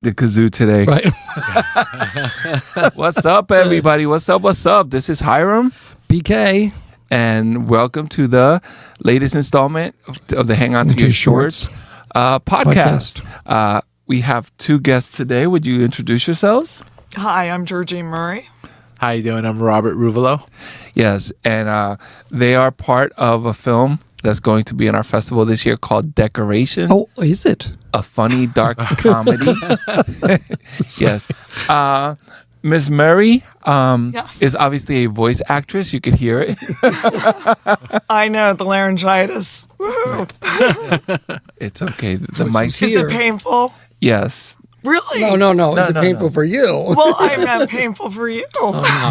the kazoo today. Right. What's up, everybody? What's up? What's up? This is Hiram. BK. And welcome to the latest installment of the Hang On to Your Shorts podcast. We have two guests today. Would you introduce yourselves? Hi, I'm Georgine Murray. How you doing? I'm Robert Ruvolo. Yes, and they are part of a film that's going to be in our festival this year called Decorations. Oh, is it? A funny, dark comedy. Yes. Ms. Murray Yes. is obviously a voice actress. You could hear it. I know, the laryngitis. Woohoo. It's okay. The mic's Is here. it painful? Yes. Really? No. Is it no, painful for you? Well, I meant painful for you.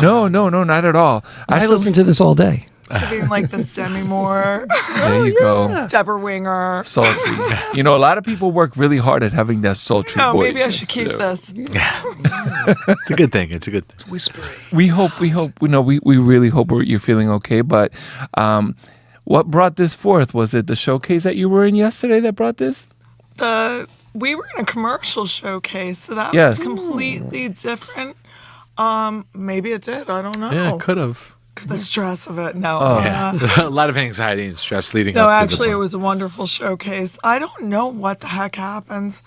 No, not at all. I listen to this all day. It's being like this Demi Moore, There you go. Deborah Winger. Sultry. You know, a lot of people work really hard at having that sultry No, voice. maybe I should keep this. It's a good thing. It's a good thing. Whispery. We really hope you're feeling okay. But what brought this forth? Was it the showcase that you were in yesterday that brought this? We were in a commercial showcase, so that Yes. was completely different. Maybe it did. I don't know. Yeah, could have. The stress of it. No. A lot of anxiety and stress leading No, up to actually, the it was a wonderful showcase. I don't know what the heck happens.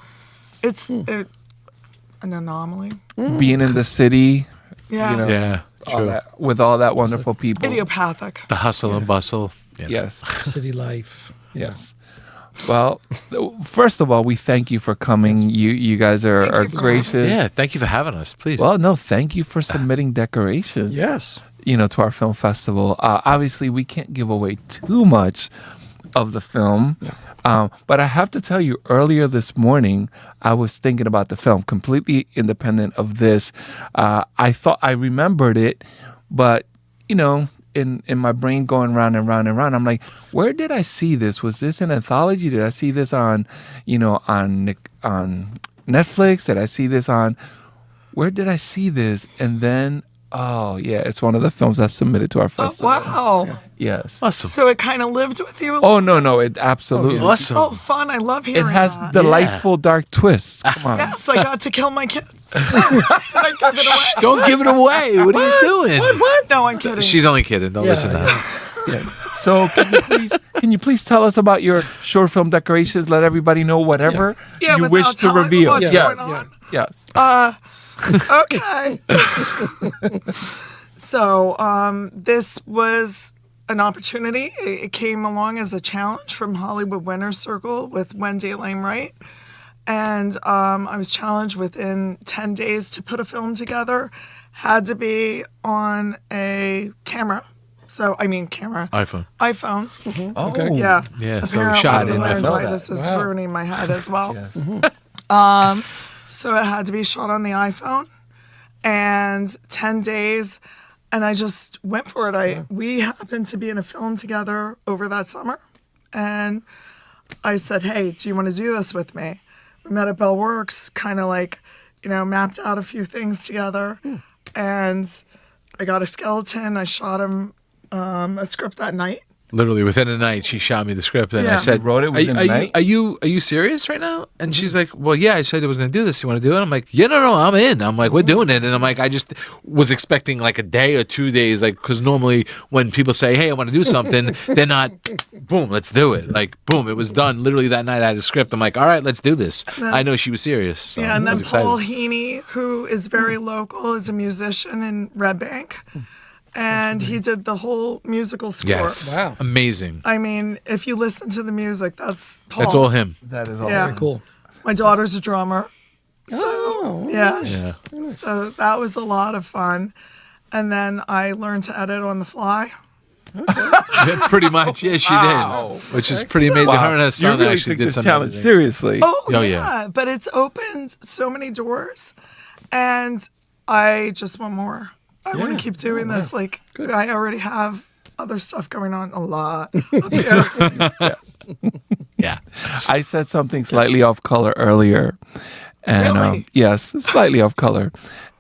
It's an anomaly. Being in the city, Yeah. you know, Yeah, all true. that, with all that wonderful people. Idiopathic. The hustle and bustle. Yeah. Yes. City life. Yes. Well, first of all, we thank you for coming. You guys are Thank you for gracious. Yeah, thank you for having us, please. Well, no, thank you for submitting decorations. Yes. You know, to our film festival. Obviously, we can't give away too much of the film, but I have to tell you, earlier this morning, I was thinking about the film, completely independent of this. I thought I remembered it, but you know, in my brain going round and round and round, I'm like, where did I see this? Was this an anthology? Did I see this on Netflix? Did I see this on? Where did I see this? And then, oh yeah, it's one of the films that's submitted to our Oh, festival. wow. Yes. Awesome. So it kind of lived with you? Oh no, it absolutely. Awesome. Oh, fun. I love It hearing has that. delightful dark twists. Come on. Yes, I got to kill my kids. Did I give it away? Don't give it away. What are you doing? What? No, I'm kidding. She's only kidding. Don't listen to her. Yes. So can you please tell us about your short film decorations? Let everybody know whatever Yeah, you without wish to telling reveal. what's Yes. going on. Yes. Okay. So this was an opportunity. It came along as a challenge from Hollywood Winners Circle with Wendy Elaine Wright. And I was challenged within 10 days to put a film together. Had to be on a camera. So, I mean camera. iPhone. iPhone. Oh. Okay. Yeah. Yeah, so we Apparently shot the in iPhone. laryngitis is Wow. ruining my head as well. Yes. So it had to be shot on the iPhone, and 10 days, and I just went for it. We happened to be in a film together over that summer, and I said, hey, do you want to do this with me? We met at Bell Works, kind of like, mapped out a few things together, and I got a skeleton. I shot him a script that night. Literally within a night, she shot me the script, and I Yeah. said, You wrote it within a night? Are you serious right now?" And she's like, "Well, yeah, I said I was going to do this. You want to do it?" I'm like, "Yeah, no, I'm in." I'm like, "We're doing it," and I'm like, I just was expecting like a day or 2 days, like because normally when people say, "Hey, I want to do something," they're not, "Boom, let's do it." Like, boom, it was done. Literally that night, I had a script. I'm like, "All right, let's do this." I know she was serious. So Yeah, and I was then excited. Paul Heaney, who is very local, is a musician in Red Bank. And he did the whole musical score. Yes, Wow. amazing. I mean, if you listen to the music, that's Paul. That's all him. That is all. Yeah. Very cool. My daughter's a drummer. Oh. Yeah. Yeah. So that was a lot of fun. And then I learned to edit on the fly. Yeah, pretty much. Yeah, she Wow. did, which is pretty amazing. Her and her You son really actually took did this something. challenge seriously. Oh, Oh, yeah. yeah. But it's opened so many doors. And I just want more. I want to keep doing this. Like, I already have other stuff going on a lot. Yes. Yeah. I said something slightly off color earlier. And Really? yes, slightly off color.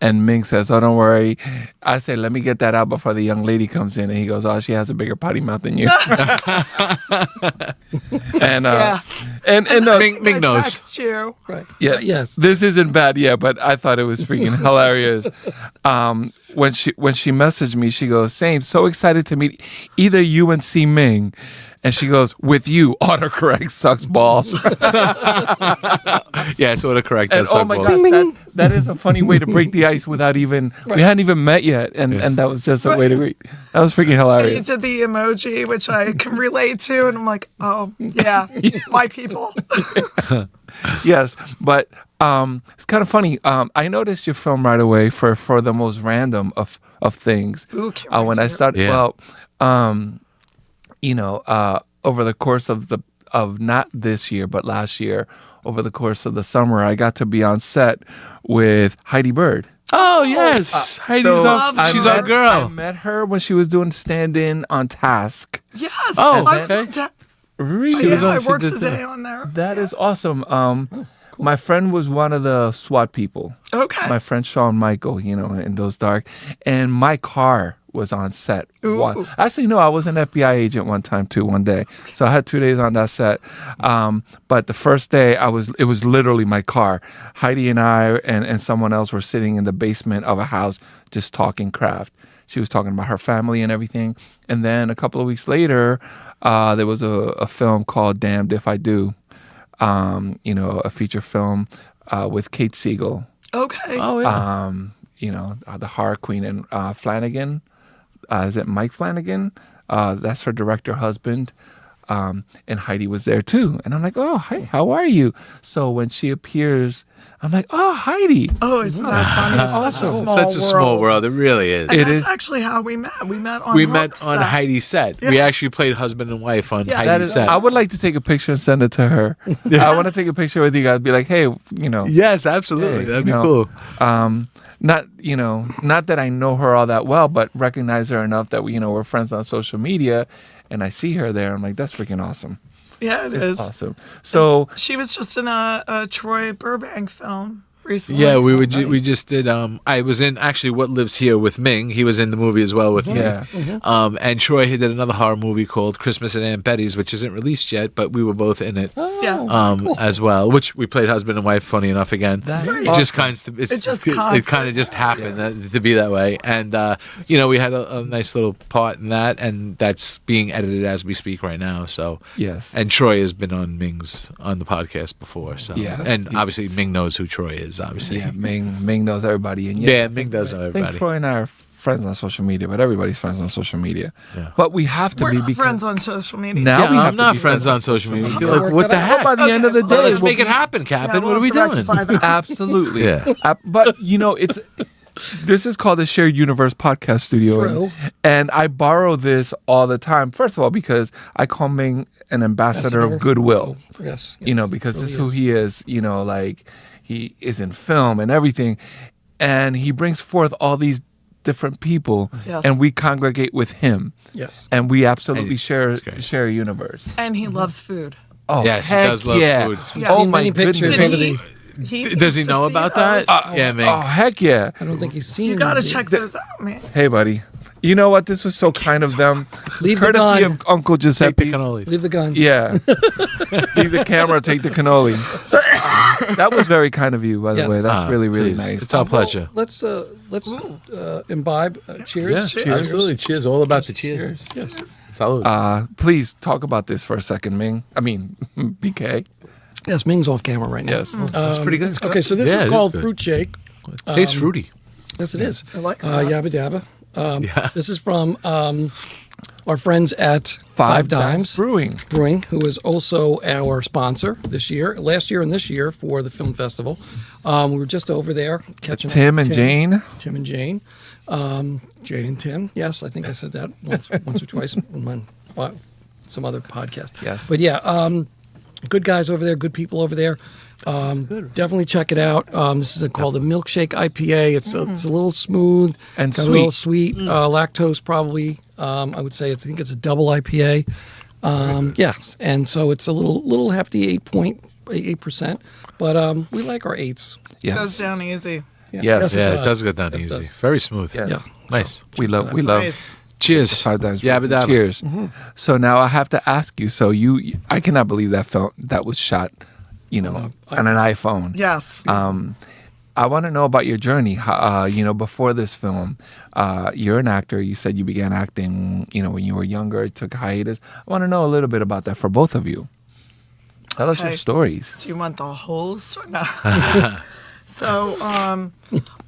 And Ming says, "Oh, don't worry." I say, "Let me get that out before the young lady comes in." And he goes, "Oh, she has a bigger potty mouth than you." and Yeah. and Ming I knows. text you. Right. Yeah. Yes. This isn't bad yet, but I thought it was freaking hilarious. When she messaged me, she goes, "Same, so excited to meet either you and C Ming." And she goes, "With you, autocorrect sucks balls." Yeah, it's autocorrect. And That's oh my gosh, that is a funny way to break the ice without even we hadn't even met yet, and that was just a way to that was freaking And you hilarious. did the emoji, which I can relate to, and I'm like, oh yeah, my people. Yes, but it's kind of funny. I noticed your film right away for the most random of things. Ooh, can't wait When to I hear. started, over the course of not this year but last year, over the course of the summer, I got to be on set with Heidi Bird. Oh yes, Heidi's she's our I girl. met her when she was doing stand-in on Task. Yes. Oh, I was okay. on ta- Really? yeah, I She worked did today on there. That is awesome. My friend was one of the SWAT people. Okay. My friend Shawn Michael, in those dark, and my car was on set. Ooh. Actually, no, I was an FBI agent one time too. One day, so I had 2 days on that set. But the first day, it was literally my car. Heidi and I and someone else were sitting in the basement of a house just talking craft. She was talking about her family and everything. And then a couple of weeks later, there was a film called Damned If I Do. A feature film with Kate Siegel. Okay. Oh yeah. The horror queen, and Flanagan. Is it Mike Flanagan? That's her director husband. And Heidi was there too. And I'm like, "Oh, hi, how are you?" So when she appears, I'm like, "Oh, Heidi." Oh, isn't that funny? It's Awesome. Such a Small world. It really is. And It that's is. actually how we met. We met on We met Hook's on set. Heidi's set. We Yeah. actually played husband and wife on Yeah. That Heidi's is, set. I would like to take a picture and send it to her. I want to take a picture with you guys. Be like, "Hey, Yes, absolutely. Hey, That'd be you know, cool. not that I know her all that well, but recognize her enough that we're friends on social media, and I see her there. I'm like, that's freaking awesome. Yeah, it is. Awesome. So She was just in a Troy Burbank film recently. Yeah, we just did. I was in actually What Lives Here with Ming. He was in the movie as well with me. Yeah. And Troy, he did another horror movie called Christmas at Aunt Betty's, which isn't released yet, but we were both in it Yeah. as well. Which we played husband and wife. Funny enough, again, That's it just kind of It kind of just happened to be that way. And we had a nice little part in that, and that's being edited as we speak right now. So yes. And Troy has been on the podcast before. So Yeah. and He's- obviously Ming knows who Troy is. Obviously, Yeah, Ming knows everybody, and yeah, Ming does know I think everybody. Troy and I are friends on social media, but everybody's friends on social media. Yeah. But we have to We're be not because friends on social media. now Yeah, we have I'm to not be friends on social media. You're Work like, what that the out. heck? By the end of the day, Let's we'll make it be- happen, Captain. we'll What are we have to doing? rectify that. Absolutely. Yeah. But it's this is called the Shared Universe Podcast Studio, True. and I borrow this all the time. First of all, because I call Ming an ambassador of goodwill. Yes. Because this is who he is. Like he is in film and everything, and he brings forth all these different people, Yes. and we congregate with him, Yes. and we absolutely And share that's great. share a universe. And he loves food. Oh, Yes, he heck does love yeah. food. Yeah. Oh Seen my many pictures goodness. over the. Does he needs know to see about those. that? Yeah, Ming. Oh heck yeah! I don't think he's seen. You got to them. check those out, man. Hey buddy, you know what? This was so kind of them. Leave the Courtesy gun. of Uncle Take the Giuseppe. cannoli. Leave the gun. Yeah. Leave the camera, take the cannoli. That was very kind of you, by the Yes. way. That's really, really Please. nice. It's our pleasure. Let's imbibe. Cheers. Yeah, Cheers. absolutely. Cheers. All about the cheers. Yes. Salud. Please talk about this for a second, Ming. I mean, BK. Yes. Ming's off camera right now. Yes. That's pretty good. Okay, so this Yeah, is it is called good. Fruit Shake. Tastes fruity. Yes, it is. I like that. Yabba Dabba. This is from our friends at Five Dimes Brewing. who is also our sponsor last year and this year for the film festival. We were just over there catching Tim up. and Jane. Tim and Jane. Jane and Tim. Yes, I think I said that once or twice on some other podcast. Yes. But yeah, good guys over there, good people over there. Definitely check it out. This is called a milkshake IPA. It's a little smooth And got a little sweet. Lactose probably. I would say I think it's a double IPA. Yes, and so it's a little hefty, 8%. But we like our 8s. Goes Yes. down easy. Yes. Yes, Yeah, it it does go down Yes, it easy. does. Very smooth. Yes. Yeah. Nice. We love. Nice. Cheers. 5 Dimes. Yabba dabba. Cheers. So now I have to ask you. So I cannot believe that was shot on an iPhone. Yes. I want to know about your journey. Before this film, you're an actor. You said you began acting, when you were younger. Took a hiatus. I want to know a little bit about that for both of you. Tell us your stories. Do you want the whole story? No. So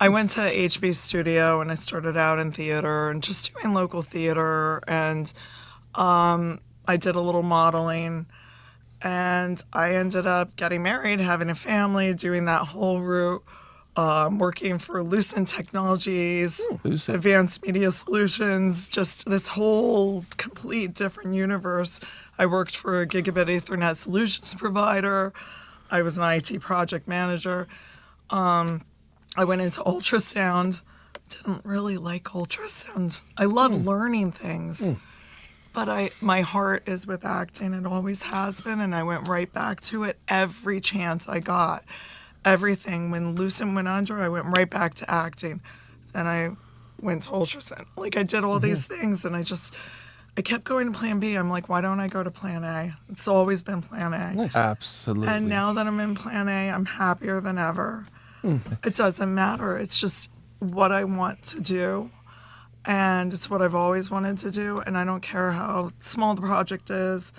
I went to HB Studio and I started out in theater and just doing local theater. And I did a little modeling. And I ended up getting married, having a family, doing that whole route. Working for Lucent Technologies, Advanced Media Solutions, just this whole complete different universe. I worked for a gigabit Ethernet solutions provider. I was an IT project manager. I went into ultrasound. Didn't really like ultrasound. I love learning things. But my heart is with acting. It always has been, and I went right back to it every chance I got. Everything. When Lucent went under, I went right back to acting. Then I went to ultrasound. I did all these things, and I kept going to plan B. I'm like, why don't I go to plan A? It's always been plan A. Nice. Absolutely. And now that I'm in plan A, I'm happier than ever. It doesn't matter. It's just what I want to do. And it's what I've always wanted to do. And I don't care how small the project is.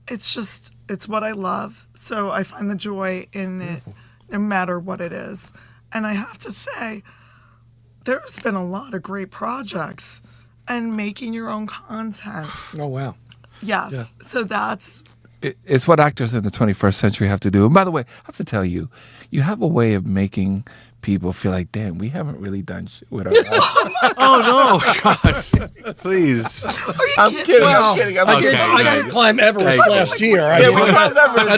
It's what I love. So I find the joy in it, no matter what it is. And I have to say, there's been a lot of great projects and making your own content. Oh, wow. Yes. Yeah. So that's... It's what actors in the 21st century have to do. And by the way, I have to tell you, you have a way of making people feel like, damn, we haven't really done shit with our lives. Oh no, God, please. Are you kidding? I'm kidding. I did climb Everest last year. I don't know if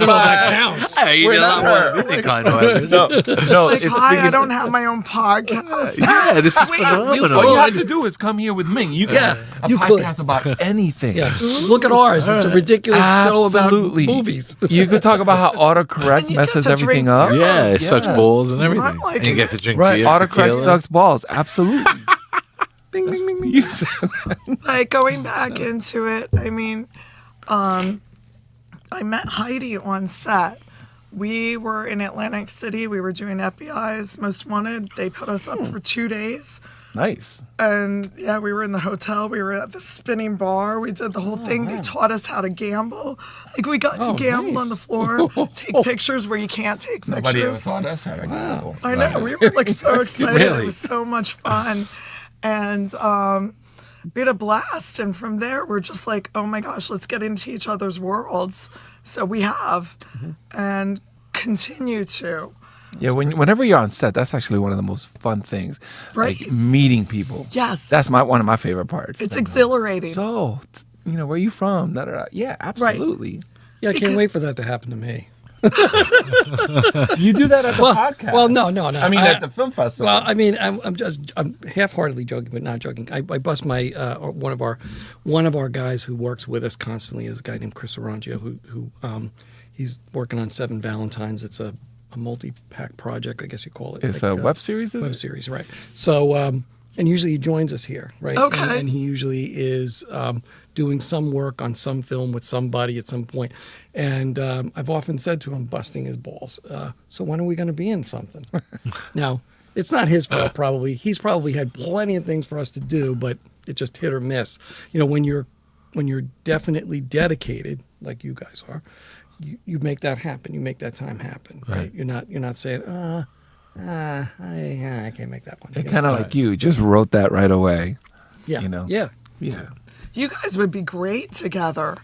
that counts. Hey, you did a lot more than climb Everest. No, Like, hi, I don't have my own podcast. Yeah, this is phenomenal. All you have to do is come here with Ming. You can a you could. podcast about anything. Yeah. Look at ours. It's a ridiculous show about Absolutely. movies. You could talk about how autocorrect And you messes get to everything drink up. Yeah, it sucks balls and everything. I'm like- And you get to drink Right. beer. Autocorrect tequila. sucks balls. Absolutely. Bing, bing, bing, bing. You said that. Like, going back into it, I mean, I met Heidi on set. We were in Atlantic City. We were doing FBI's Most Wanted. They put us up for 2 days. Nice. And yeah, we were in the hotel. We were at the spinning bar. We did the whole thing. They taught us how to gamble. Like, we got to gamble nice. on the floor, take pictures where you can't take Nobody ever pictures. taught us how to gamble. I know. We were like so excited. Really? It was so much fun. And we had a blast. And from there, we're just like, oh my gosh, let's get into each other's worlds. So we have and continue to. Yeah, whenever you're on set, that's actually one of the most fun things. Right. Like meeting people. Yes. That's one of my favorite parts. It's exhilarating. So, where are you from? Da, da, da. Yeah, absolutely. Yeah, I can't wait for that to happen to me. You do that at the podcast. Well, no. I mean, at the film festival. Well, I mean, I'm half-heartedly joking, but not joking. I bust my one of our guys who works with us constantly is a guy named Chris Arangio who he's working on 7 Valentines. It's a multi-pack project, I guess you call it. It's a web series, is Web it? series, right? So, and usually he joins us here, right? Okay. And he usually is doing some work on some film with somebody at some point. And I've often said to him, busting his balls, so when are we going to be in something? Now, it's not his fault, probably. He's probably had plenty of things for us to do, but it just hit or miss. When you're definitely dedicated, like you guys are, you make that happen. You make that time happen, right? You're not saying, I can't make that one. It kind of like you just wrote that right away. Yeah. Yeah. You guys would be great together.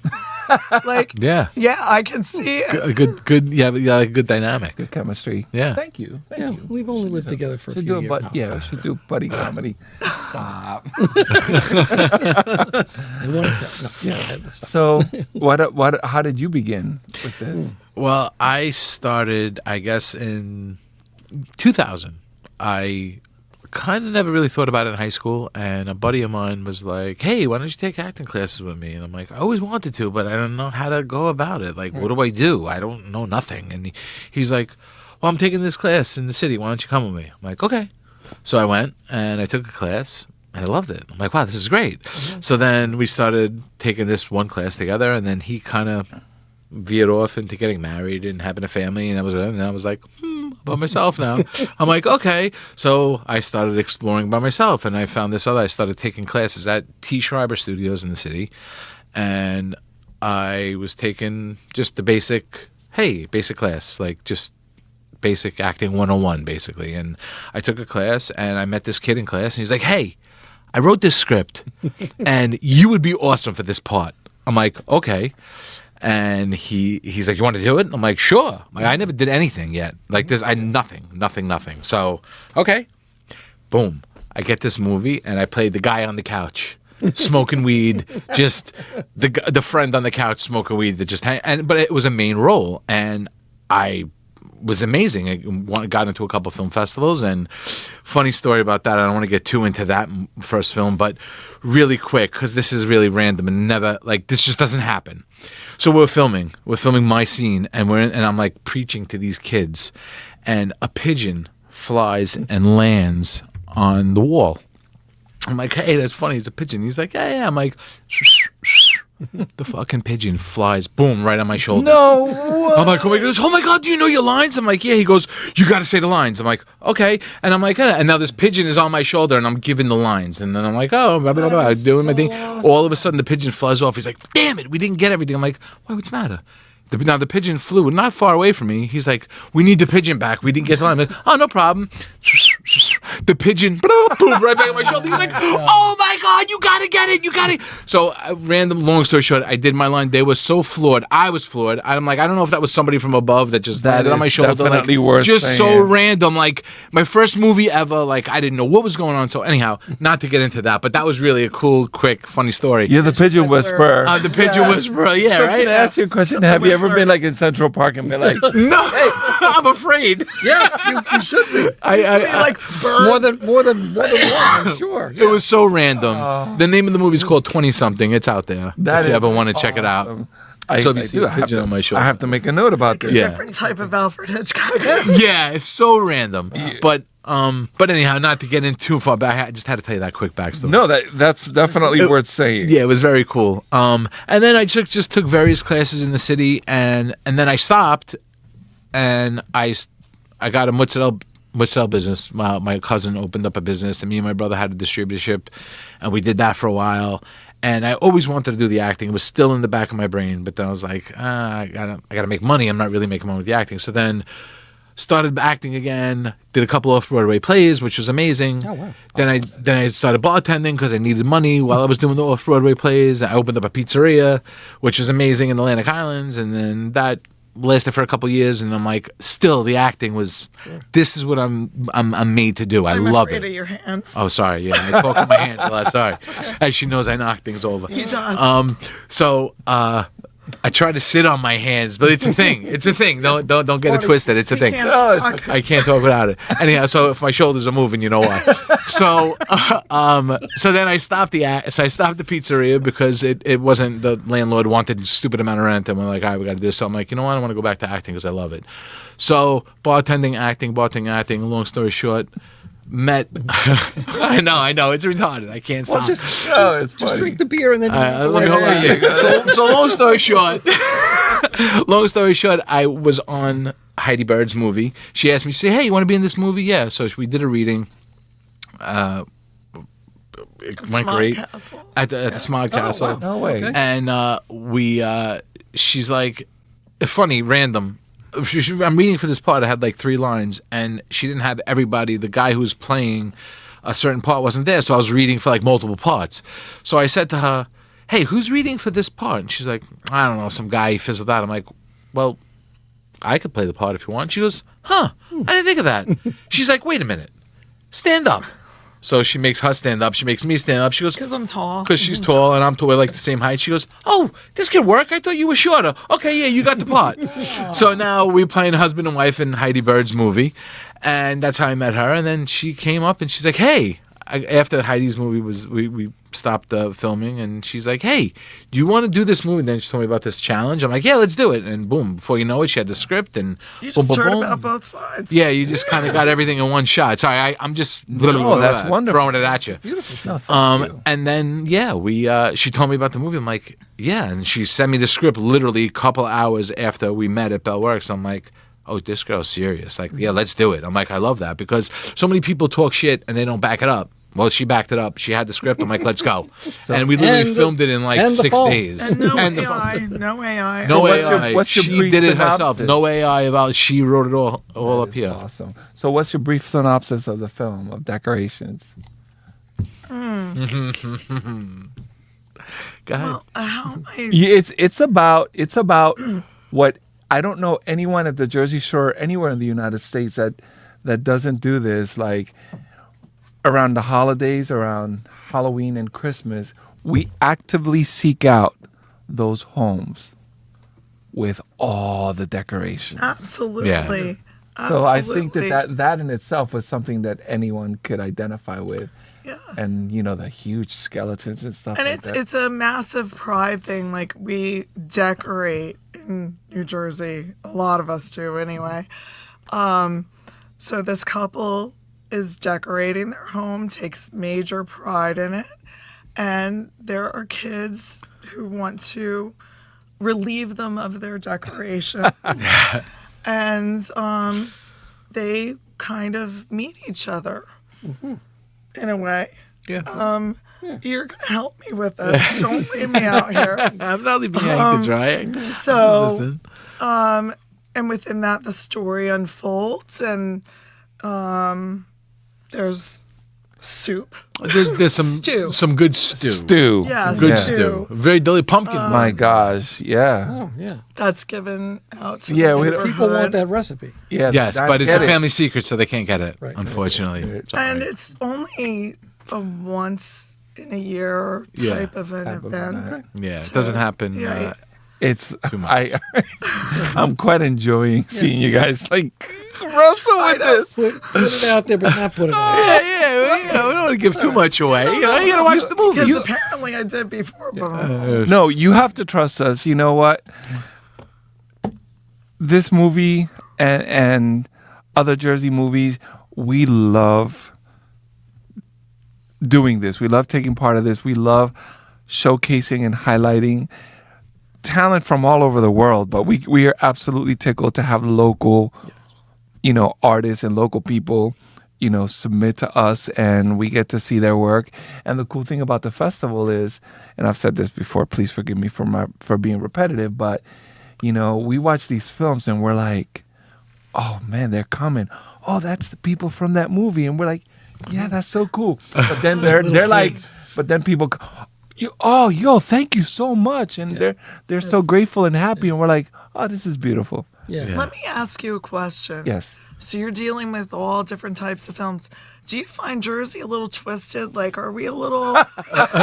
Like, Yeah. I can see it. A good, yeah, like a good dynamic. Good chemistry. Yeah. Thank you. Thank Yeah, you. we've only lived together for a Should few do years. we should do buddy comedy. Stop. I want to tell. No, yeah. So, how did you begin with this? Well, I started, I guess, in 2000. I kind of never really thought about it in high school, and a buddy of mine was like, hey, why don't you take acting classes with me? And I'm like, I always wanted to, but I don't know how to go about it. Like, what do I do? I don't know nothing. And he's like, well, I'm taking this class in the city. Why don't you come with me? I'm like, okay. So I went, and I took a class. I loved it. I'm like, wow, this is great. So then we started taking this one class together, and then he kind of veered off into getting married and having a family, and I was like, by myself now. I'm like, okay. So I started exploring by myself, and I found this other. I started taking classes at T. Schreiber Studios in the city, and I was taking just the basic class, like just basic acting 101, basically. And I took a class, and I met this kid in class, and he's like, hey, I wrote this script, and you would be awesome for this part. I'm like, okay. And he's like, you want to do it? I'm like, sure. Like, I never did anything yet. Like this, nothing. So, okay. Boom. I get this movie, and I played the guy on the couch, smoking weed, just the friend on the couch smoking weed that just but it was a main role, and I was amazing. I got into a couple film festivals, and funny story about that. I don't want to get too into that first film, but really quick, because this is really random and never, like, this just doesn't happen. So we're filming my scene, and I'm like preaching to these kids, and a pigeon flies and lands on the wall. I'm like, hey, that's funny. It's a pigeon. He's like, yeah. I'm like, the fucking pigeon flies, boom, right on my shoulder. No. What? I'm like, oh my God, do you know your lines? I'm like, yeah. He goes, you got to say the lines. I'm like, okay. And I'm like, and now this pigeon is on my shoulder, and I'm giving the lines. And then I'm like, oh, blah, blah, blah, blah, doing my thing. All of a sudden, the pigeon flies off. He's like, damn it, we didn't get everything. I'm like, why, what's the matter? Now the pigeon flew not far away from me. He's like, we need the pigeon back. We didn't get the line. I'm like, oh, no problem. The pigeon, boom, right back on my shoulder. He's like, oh my God, you gotta get it, you gotta. So, long story short, I did my line. They were so floored. I was floored. I'm like, I don't know if that was somebody from above that just landed on my shoulder. Definitely like, worth just saying. so random. Like my first movie ever. Like I didn't know what was going on. So anyhow, not to get into that, but that was really a cool, quick, funny story. You're the pigeon whisperer. The pigeon whisperer. Yeah, So right. Can I ask you a question? Have you ever been like in Central Park and been like, No, I'm afraid. Yes, you should be. Like birds. More than one, I'm sure. It was so random. The name of the movie is called 20-something. It's out there if you ever want to check it out. So if you see the pigeon on my shoulder. I have to make a note about this. Yeah. Different type of Alfred Hitchcock. Yeah, it's so random. But anyhow, not to get in too far back, I just had to tell you that quick backstory. No, that's definitely worth saying. Yeah, it was very cool. And then I just took various classes in the city, and then I stopped, and I got a mozzarella business. My cousin opened up a business, and me and my brother had a distributorship, and we did that for a while. And I always wanted to do the acting. It was still in the back of my brain, but then I was like, I gotta make money. I'm not really making money with the acting. So then started acting again. Did a couple of Broadway plays, which was amazing. Oh, wow. Then I started bartending because I needed money while I was doing the off-Broadway plays. I opened up a pizzeria, which was amazing in the Atlantic Highlands, and then that lasted for a couple of years. And I'm like, still, the acting was. This is what I'm made to do. I love afraid it. of your hands. Oh, sorry. Yeah, I talk with my hands a lot. Sorry, as she knows, I knock things over. He does. So I try to sit on my hands, but it's a thing. It's a thing. Don't get it twisted. It's a thing. Can't talk. I can't talk without it. Anyhow, so if my shoulders are moving, you know why. So then I stopped the pizzeria because it wasn't, the landlord wanted a stupid amount of rent, and we're like, all right, we got to do this. So I'm like, you know what, I want to go back to acting because I love it. So bartending, acting. Long story short, met. I know it's retarded. I can't stop. It's funny. Drink the beer and then. Let me hold on. So long story short, I was on Heidi Bird's movie. She asked me, say, hey, you want to be in this movie? Yeah. So we did a reading. It went great at the Smog Castle. Wow. No way. Okay. And she's like, funny, random. I'm reading for this part. I had like 3 lines, and she didn't have everybody. The guy who was playing a certain part wasn't there, so I was reading for like multiple parts. So I said to her, hey, who's reading for this part? And she's like, I don't know, some guy. He fizzled out. I'm like, well, I could play the part if you want. She goes, I didn't think of that. She's like, wait a minute, stand up. So she makes her stand up. She makes me stand up. She goes, Because I'm tall. because she's tall and I'm tall, we're like the same height. She goes, oh, this could work. I thought you were shorter. Okay, yeah, you got the part. So now we're playing husband and wife in Heidi Bird's movie, and that's how I met her. And then she came up and she's like, hey, after Heidi's movie was, we stopped the filming, and she's like, "Hey, do you want to do this movie?" And then she told me about this challenge. I'm like, "Yeah, let's do it." And boom, before you know it, she had the script, and You boom, just boom, heard boom. about both sides. Yeah, you just kind of got everything in one shot. Sorry, I'm just that's wonderful. throwing it at you. No, thank you. And then we she told me about the movie. I'm like, yeah, and she sent me the script literally a couple hours after we met at Bell Works. I'm like, oh, this girl's serious. Like, yeah, let's do it. I'm like, I love that because so many people talk shit and they don't back it up. Well, she backed it up. She had the script. I'm like, let's go. And we literally filmed it in like 6 days. And no And the AI, no AI. No what's your- AI. what's your She brief did it herself. synopsis? No AI about. She wrote it all up here. Awesome. So, what's your brief synopsis of the film of Decorations? Go ahead. Well, how am I? Yeah, it's about what I don't know anyone at the Jersey Shore anywhere in the United States that doesn't do this. Like around the holidays, around Halloween and Christmas, we actively seek out those homes with all the decorations. Absolutely. Yeah. So I think Absolutely. that in itself was something that anyone could identify with. Yeah. And the huge skeletons and stuff And like that. it's a massive pride thing. Like we decorate in New Jersey. A lot of us do anyway. So this couple is decorating their home, takes major pride in it. And there are kids who want to relieve them of their decorations. And they kind of meet each other in a way. Yeah. You're gonna help me with this. Don't leave me out here. I'm not leaving you hanging to dry. So, Just listen. and within that, the story unfolds, and there's soup. There's Stew. some good stew. Stew. Yeah, Good stew. stew. Very delicious. Pumpkin. My gosh. Yeah. Oh, yeah. That's given out to Yeah, the we- neighborhood. People want that recipe. Yeah. Yes, I but it's a get it. family secret, so they can't get it, Right. unfortunately. It's all And right. it's only a once in a year Yeah. type of an Type of event. event. Yeah, it doesn't happen. Yeah. It's Too much. I'm quite enjoying seeing you guys like wrestle with this. Put it out there, but not put it out there. we don't want to give too much away. You gotta watch the movie. Because apparently I did before, but No, you have to trust us. You know what? This movie and other Jersey movies, we love doing this. We love taking part of this. We love showcasing and highlighting talent from all over the world. But we are absolutely tickled to have local, artists and local people, submit to us, and we get to see their work. And the cool thing about the festival is, and I've said this before, please forgive me for being repetitive, but we watch these films and we're like, oh man, they're coming. Oh, that's the people from that movie, and we're like, yeah, that's so cool. But then they're like, but then people, thank you so much, and they're so grateful and happy, and we're like, oh, this is beautiful. Yeah. let me ask you a question. Yes. So you're dealing with all different types of films. Do you find Jersey a little twisted? Like, are we a little...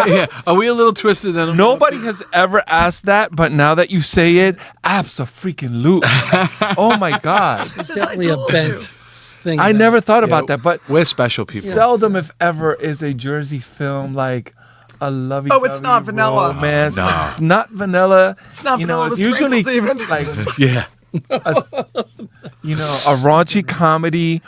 Yeah. Are we a little twisted? Nobody has ever asked that, but now that you say it, abso-freaking-lute. Oh my God. It's definitely a told bent you. thing. I that- never thought about that, but We're special people. seldom, if ever, is a Jersey film like a lovey. Oh, it's not vanilla. romance. No. It's not vanilla. It's not vanilla It's with usually sprinkles even. like Yeah. a raunchy comedy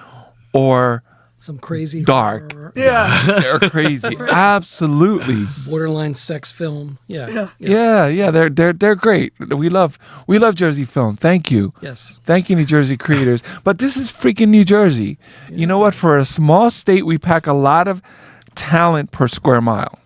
or Some crazy Dark. horror, Yeah. they're crazy. Absolutely. borderline sex film. Yeah. Yeah. They're great. We love Jersey film. Thank you. Yes. Thank you, New Jersey creators. But this is freaking New Jersey. You know what? For a small state, we pack a lot of talent per square mile.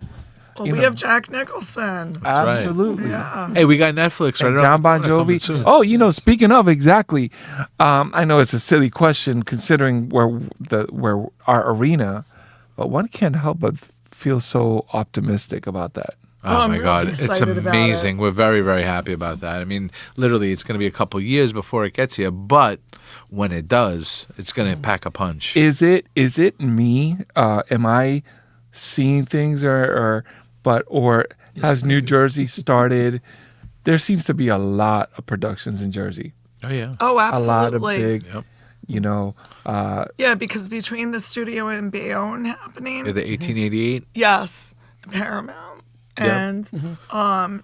Well, we have Jack Nicholson. right. Absolutely. Yeah. Hey, we got Netflix right And around John Bon the corner coming Jovi. soon. Oh, speaking of, exactly. I know it's a silly question considering where our arena, but one can't help but feel so optimistic about that. Oh I'm my really God, it's excited about amazing. We're very, very happy about that. I mean, literally, it's going to be a couple years before it gets here, but when it does, it's going to pack a punch. Is it me? Am I seeing things or has New Jersey started? There seems to be a lot of productions in Jersey. Oh yeah. Oh, A lot of absolutely. big, Yep. Yeah, because between the studio in Bayonne happening, Yeah, the 1888. yes, Paramount, Yeah. and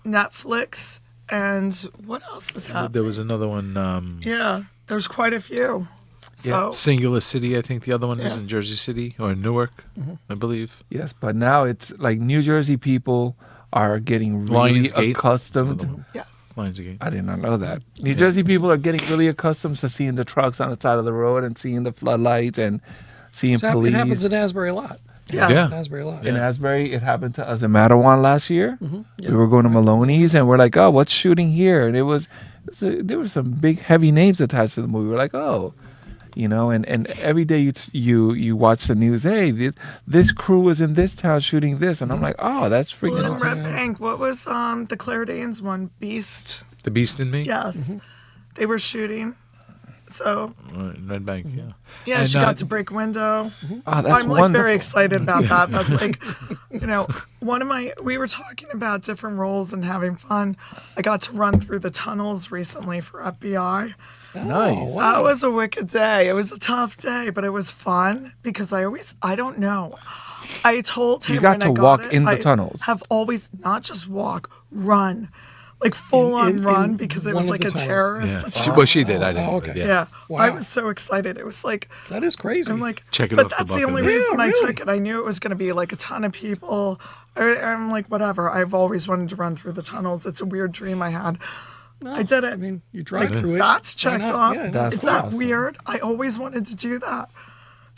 Netflix, and what else is happening? There was another one. Yeah, there's quite a few. So Singular City, I think the other one was in Jersey City or Newark, I believe. Yes, but now it's like New Jersey people are getting really Lionsgate. accustomed. yes, Lionsgate. I did not know that. New Jersey people are getting really accustomed to seeing the trucks on the side of the road and seeing the floodlights and seeing It police. happens in Asbury a lot. yes. Yeah. In Asbury a lot. In Asbury, it happened to us in Matawan last year. Yeah. We were going to Maloney's and we're like, oh, what's shooting here? And there were some big heavy names attached to the movie. We're like, oh, and every day you watch the news. Hey, this crew was in this town shooting this, and I'm like, oh, that's Well, in freaking. Red Bank, what was the Claire Danes one? Beast. The Beast in Me? Yes, they were shooting. So Red Bank, yeah. yeah, And, she got to break window. Oh, that's I'm like wonderful. very excited about that. That's like, we were talking about different roles and having fun. I got to run through the tunnels recently for FBI. Nice. That was a wicked day. It was a tough day, but it was fun because I don't know. I told him You got when to I got walk it, in the I tunnels. have always not just walk, run. Like full on in run because it one was of like the a tunnels. terrorist Yeah. attack. She did. I didn't. Oh, okay. Yeah. Wow. I was so excited. It was like That is crazy. I'm like, Check it but off the that's the bucket only list. reason Yeah, I really? took it. I knew it was going to be like a ton of people. I'm like, whatever. I've always wanted to run through the tunnels. It's a weird dream I had. I did it. I mean, you drive Like, through it. that's Why checked not? off. Yeah, That's Is that awesome. weird? I always wanted to do that.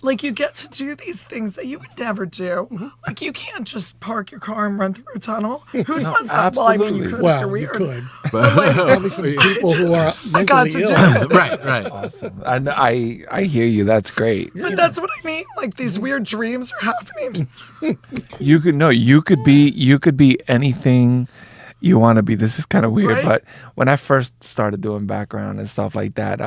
Like you get to do these things that you would never do. Mm-hmm. Like you can't just park your car and run through a tunnel. Who does that? Well, I mean, you absolutely. could if Well, you're you weird. could. But, Probably some people who are I got mentally to ill. do it. right. Awesome. And I hear you. That's great. But that's what I mean. Like these weird dreams are happening. You could be anything you want to be. This is kind of weird, Right? but when I first started doing background and stuff like that,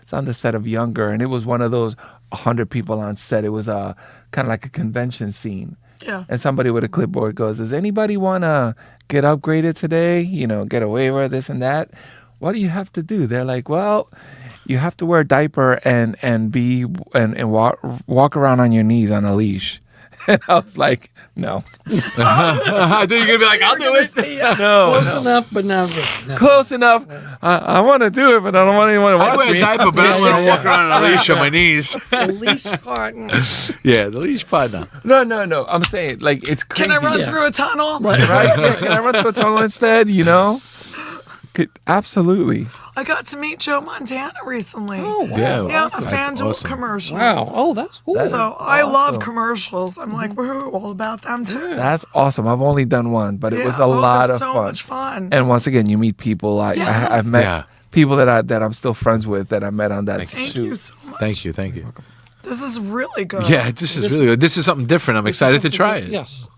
it's on the set of Younger, and it was one of those 100 people on set. It was kind of like a convention scene. Yeah. And somebody with a clipboard goes, does anybody want to get upgraded today? Get a waiver, this and that. What do you have to do? They're like, well, you have to wear a diaper and walk around on your knees on a leash. And I was like, no. I thought you were gonna be like, I'll do it. No. Close enough, but not really. No. Close enough. I want to do it, but I don't want anyone to I watch wear a me. diaper, but I don't want to walk around on a leash on my knees. The least part. Yeah, the leash partner. No. I'm saying, like, it's crazy. Can I run Yeah. through a tunnel? Right? Yeah, can I run to a tunnel instead? Absolutely. I got to meet Joe Montana recently. Oh, wow. Yeah, awesome. a That's FanDuel awesome. commercial. Wow. Oh, that's cool. That is So I love awesome. commercials. I'm like, woohoo, all about them too. That's awesome. I've only done one, but it was a oh, lot they're of so fun. much fun. And once again, you meet people. Yes. I've met Yeah. people that I'm still friends with that I met on that Thank shoot. you so much. Thank you. This is really good. Yeah, this is really good. This is something different. I'm excited to try it. Yes.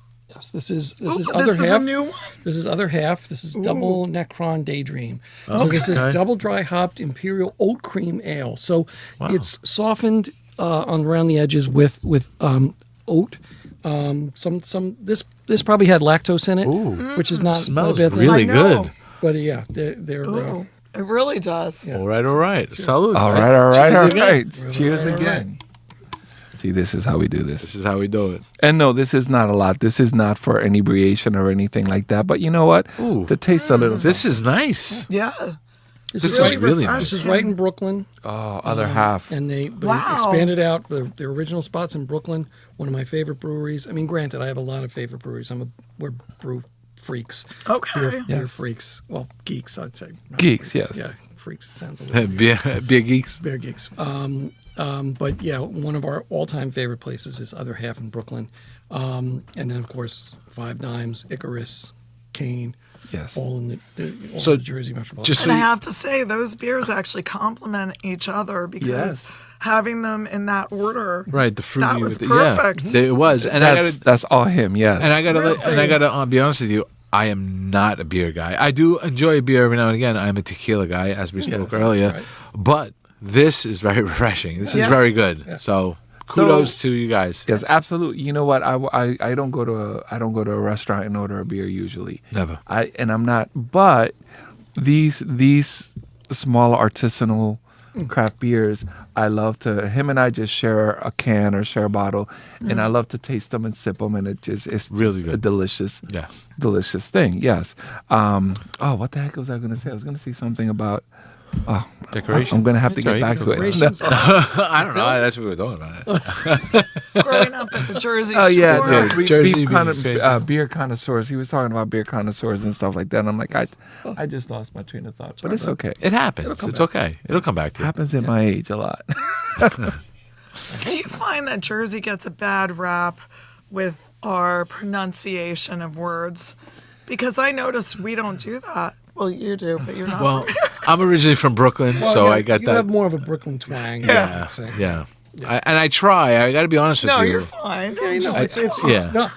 This is Ooh, other this is half. a new one. This is other half. This is double Necron Daydream. So this is Okay. double dry hopped imperial oat cream ale. So it's softened on around the edges with oat. This probably had lactose in it, which is not Smells not a bad really I know. good. But yeah, they're Ooh, it really does. All right. Salud. All guys. right, all right, Cheers all again. right. Cheers again. See, this is how we do this. This is how we do it. And no, this is not a lot. This is not for inebriation or anything like that. But you know what? Ooh. To taste a little. This is nice. Yeah. This is really nice. This is right in Brooklyn. other half. And they Wow. expanded out their original spots in Brooklyn. One of my favorite breweries. I mean, granted, I have a lot of favorite breweries. We're brew freaks. Okay. Beer freaks. Well, geeks, I'd say. Not Geeks, freaks. yes. Yeah, freaks sounds a little Beer geeks. beer geeks. But yeah, one of our all-time favorite places is Other Half in Brooklyn. And then, of course, Five Dimes, Icarus, Kane. Yes. All in the So, Jersey metropolitan. just And so I you- have to say, those beers actually complement each other because Yes. having them in that order, right, the fruity that was with the, perfect. yeah, it was. And I gotta That's all him. Yeah. And I gotta Really? be honest with you. I am not a beer guy. I do enjoy a beer every now and again. I'm a tequila guy, as we spoke earlier. right. But this is very refreshing. This is Yeah. very good. So kudos to you guys. Yes, absolutely. You know what? I don't go to a restaurant and order a beer usually. Never. I'm not. But these small artisanal craft beers, I love to. Him and I just share a can or share a bottle, and I love to taste them and sip them, and it's Really just good. a delicious, Yeah. delicious thing. Yes. What the heck was I going to say? I was going to say something about. Oh, Decorations. I'm going to have to It's get all right, back you to can it. Decorations. I don't know. That's what we were talking about. Growing up at the Jersey Oh yeah, Shore. no, Jersey beef being crazy. beer connoisseurs. He was talking about beer connoisseurs and stuff like that. And I'm like, I just lost my train of thought, but it's okay. It happens. It's okay. It'll come back to you. Happens at my age a lot. Do you find that Jersey gets a bad rap with our pronunciation of words? Because I notice we don't do that. Well, you do, but you're not. Well, I'm originally from Brooklyn, so yeah, I got you that. have more of a Brooklyn twang. Yeah. I'd say. Yeah. And I try. I got to be honest with No, you. you're fine. Yeah, you know, yeah. no,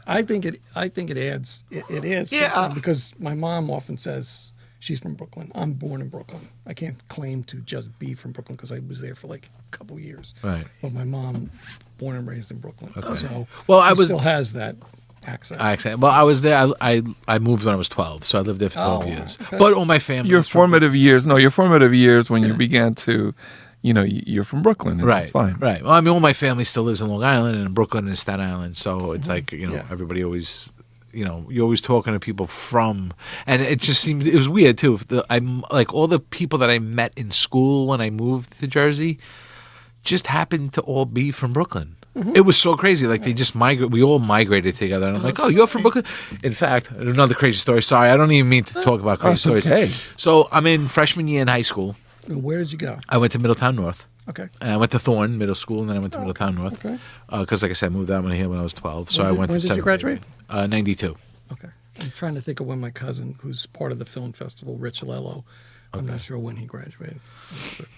I think it adds. It is. Yeah. Because my mom often says she's from Brooklyn. I'm born in Brooklyn. I can't claim to just be from Brooklyn because I was there for like a couple years. Right. But my mom, born and raised in Brooklyn. So Well, I she was- still has that accent. Well, I was there. I moved when I was 12, so I lived there for 12 Oh, years. okay. But all my family. Your was from formative years. No, your formative years when you began to, you're from Brooklyn. And Right, That's fine. right. Well, I mean, all my family still lives in Long Island and in Brooklyn and Staten Island, so it's like Yeah. everybody always, you're always talking to people from, and it just seemed it was weird too. I'm like all the people that I met in school when I moved to Jersey, just happened to all be from Brooklyn. It was so crazy. Like they just migrate. We all migrated together, and I'm like, "Oh, you're from Brooklyn." In fact, another crazy story. Sorry, I don't even mean to talk about crazy stories. okay. So I'm in freshman year in high school. Where did you go? I went to Middletown North. Okay. And I went to Thorne Middle School, and then I went to Middletown North. okay. Because, like I said, I moved out here when I was 12. So When I did- went when to did you 7th graduate? grade. 92. Okay. I'm trying to think of when my cousin, who's part of the film festival, Rich Lello, I'm not sure when he graduated.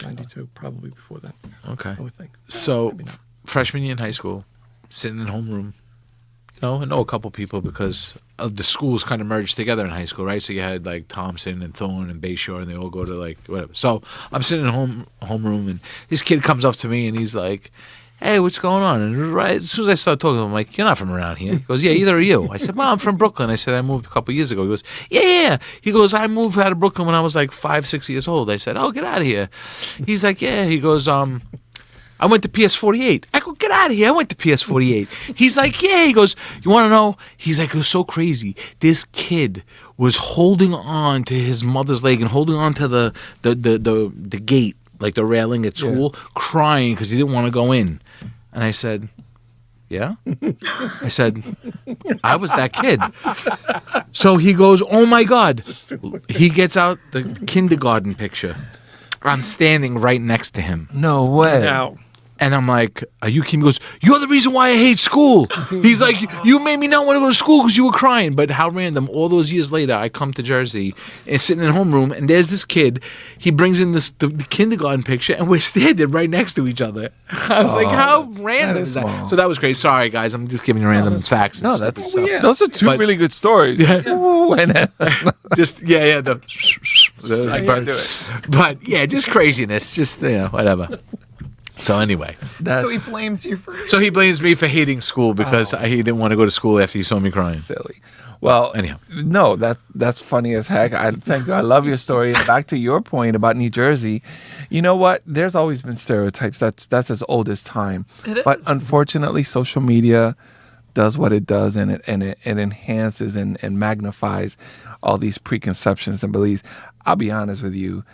92, probably before then. Okay. I would think. So Maybe not. freshman year in high school, sitting in homeroom. I know a couple people because of the schools kind of merged together in high school, right? So you had like Thompson and Thorne and Bayshore, and they all go to like whatever. So I'm sitting in homeroom, and this kid comes up to me, and he's like, "Hey, what's going on?" And right as soon as I start talking to him, I'm like, "You're not from around here." He goes, "Yeah, either are you." I said, "Well, I'm from Brooklyn." I said, "I moved a couple years ago." He goes, "Yeah." He goes, "I moved out of Brooklyn when I was like 5, 6 years old." I said, "Oh, get out of here." He's like, "Yeah." He goes, I went to PS48. I go, "Get out of here. I went to PS48. He's like, "Yeah." He goes, "You want to know?" He's like, it was so crazy. This kid was holding on to his mother's leg and holding on to the gate, like the railing at school, crying because he didn't want to go in. And I said, "Yeah?" I said, "I was that kid." So he goes, "Oh my God." He gets out the kindergarten picture. I'm standing right next to him. No way. Now, And I'm like, "Are you kidding?" He goes, "You're the reason why I hate school." He's like, "You made me not want to go to school because you were crying." But how random. All those years later, I come to Jersey and sitting in homeroom, and there's this kid. He brings in the kindergarten picture, and we're standing right next to each other. I was like, how random is is that? small. So that was great. Sorry, guys. I'm just giving you random facts. and No, stupid that's stuff. those are two But- really good stories. Ooh, and Just, yeah. The I can't do it. But, yeah, just craziness. Just, whatever. So anyway. So he blames you for So he blames me for hating school because he didn't want to go to school after he saw me crying. silly. Well, Anyhow. no, that's funny as heck. I thank you. I love your story. And back to your point about New Jersey, you know what? There's always been stereotypes. That's as old as time. It But is. unfortunately, social media does what it does, and it enhances and magnifies all these preconceptions and beliefs. I'll be honest with you.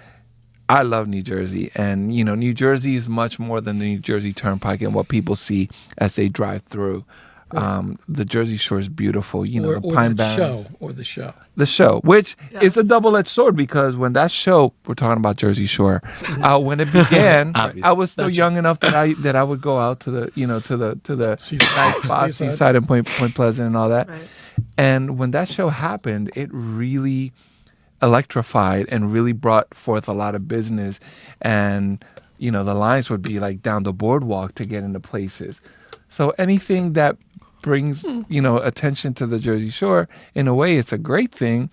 I love New Jersey, and New Jersey is much more than the New Jersey Turnpike and what people see as they drive through. The Jersey Shore is beautiful. The Pine the Barrens, show. the show, which is a Yes. double-edged sword because when that show, we're talking about Jersey Shore, when it began, Obviously. I was still young enough that I would go out to the to the Seaside. Seaside and Point Pleasant and all that. Right. And when that show happened, it really electrified and really brought forth a lot of business. And, the lines would be like down the boardwalk to get into places. So anything that brings, attention to the Jersey Shore, in a way, it's a great thing.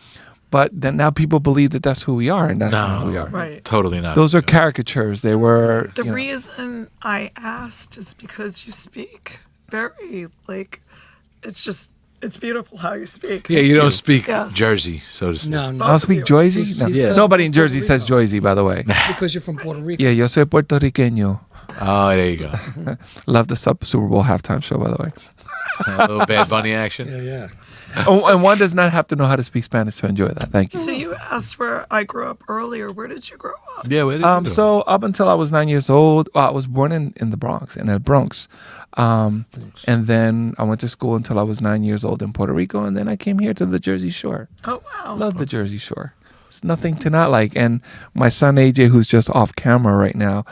But then now people believe that that's who we are, and that's not who we are. right. Totally not. Those are caricatures. They were. The reason I asked is because you speak very it's just it's beautiful how you speak. Yeah, you don't speak Yes. Jersey, so to speak. No, no. I don't speak Jersey. He's- No. he's, Nobody in from Jersey Puerto says Rico. Jersey, by the way. Because you're from Puerto Rico. Yeah, yo soy puertorriqueño. Oh, there you go. Love the Super Bowl halftime show, by the way. A little Bad Bunny action. Yeah. Oh, and one does not have to know how to speak Spanish to enjoy that. Thank you. So you asked where I grew up earlier. Where did you grow up? Yeah, where did you go? So up until I was 9 years old, I was born in the Bronx, in the Bronx. And then I went to school until I was 9 years old in Puerto Rico, and then I came here to the Jersey Shore. Oh, wow. Love the Jersey Shore. It's nothing to not like. And my son AJ, who's just off camera right now,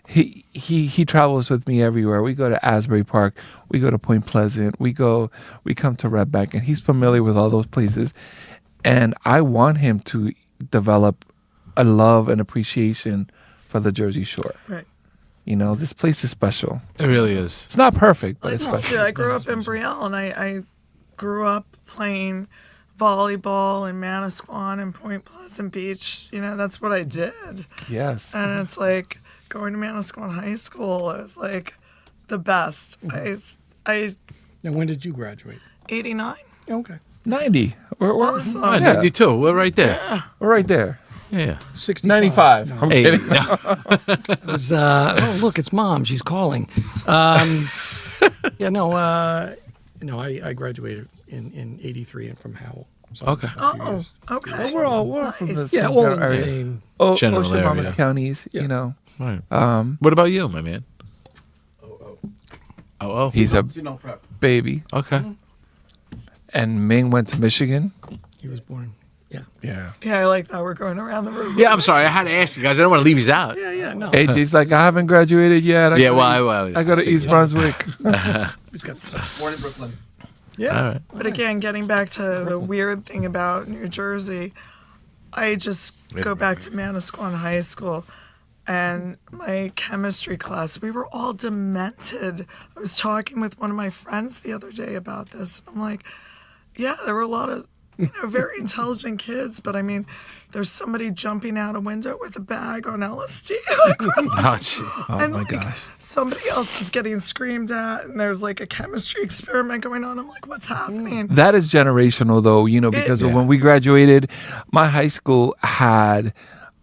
he travels with me everywhere. We go to Asbury Park, we go to Point Pleasant, we come to Red Bank, and he's familiar with all those places. And I want him to develop a love and appreciation for the Jersey Shore. Right. You know, this place is special. It really is. It's not perfect, but I it's told special. you, I grew up in Brielle, and I grew up playing volleyball in Manasquan and Point Pleasant Beach. You know, that's what I did. Yes. And it's like going to Manasquan High School. It was like the best. I Now, when did you graduate? 89. Okay. 90. We're Awesome. Oh, Yeah. you too. We're right there. we're right there. Yeah. 65. 95. No, I'm Hey, kidding. it was, oh, look, it's Mom. She's calling. Yeah, no, I graduated in 83 and from Howell. So Okay. Oh, okay. We're all from the Nice. Yeah, same all in the area. same. General Ocean Monmouth area. counties, Yeah. you know. Right. Um, What about you, my man? Oh. he's a Senile prep. baby. Okay. And Ming went to Michigan. He was born. Yeah. Yeah. Yeah, I like that. We're going around the room. Yeah, I'm sorry. I had to ask you guys. I don't want to leave you out. Yeah, no. AJ's like, I haven't graduated yet. Yeah, I go to East Brunswick. He's got some stuff. Born in Brooklyn. Yeah. All right. But again, getting back to the weird thing about New Jersey, I just go back to Manasquan High School and my chemistry class. We were all demented. I was talking with one of my friends the other day about this. And I'm like, yeah, there were a lot of very intelligent kids, but I mean, there's somebody jumping out a window with a bag on LSD. Oh, gee. Oh And, my like, gosh. somebody else is getting screamed at, and there's like a chemistry experiment going on. I'm like, what's happening? That is generational though, you know, because Yeah. when we graduated, my high school had